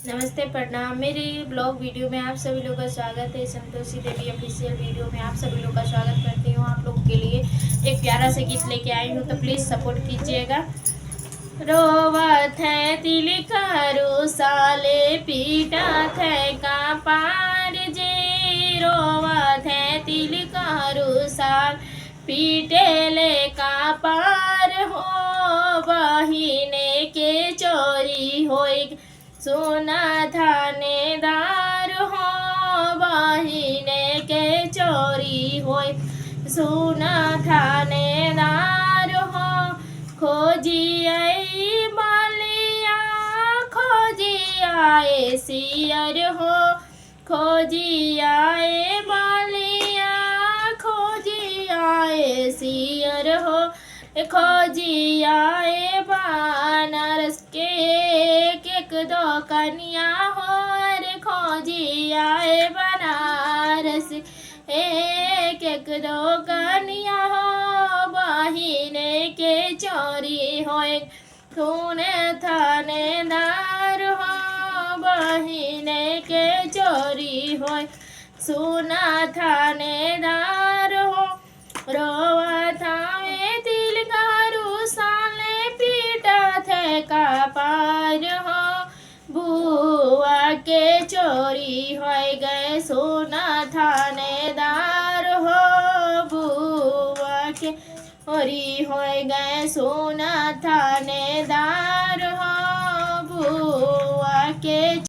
नमस्ते प्रणाम। मेरे ब्लॉग वीडियो में आप सभी लोगों का स्वागत है। संतोषी देवी ऑफिशियल वीडियो में आप सभी लोगों का स्वागत करती हूँ। आप लोगों के लिए एक प्यारा सा गीत लेके आई हूँ, तो प्लीज़ सपोर्ट कीजिएगा। रोवत है तिल करू साले पीटत है का पार जे, रोवत है तिल करू साल पीटेले का पार हो, बहिने के चोरी होई सोना थानेदार हो, बहिने के चोरी होई सोना थानेदार हो, खोजी आई बालिया खोजी आए सियर हो, खोजी आए बालिया खोजी आए सियर हो, खोजी आए बनारस के एक दो कन्या हो, रे खोजी आए बनारस एक दो कन्या हो, बहिने के चोरी होए खूने थानेदार हो, बहिने के चोरी होए सोना थानेदार हो, रोवा थावे तिल करू साले पीटा थे का पार हो, बुआ के चोरी हो गए सोना थानेदार हो, बुआ के चोरी हो गए सोना थानेदार हो, बुआ के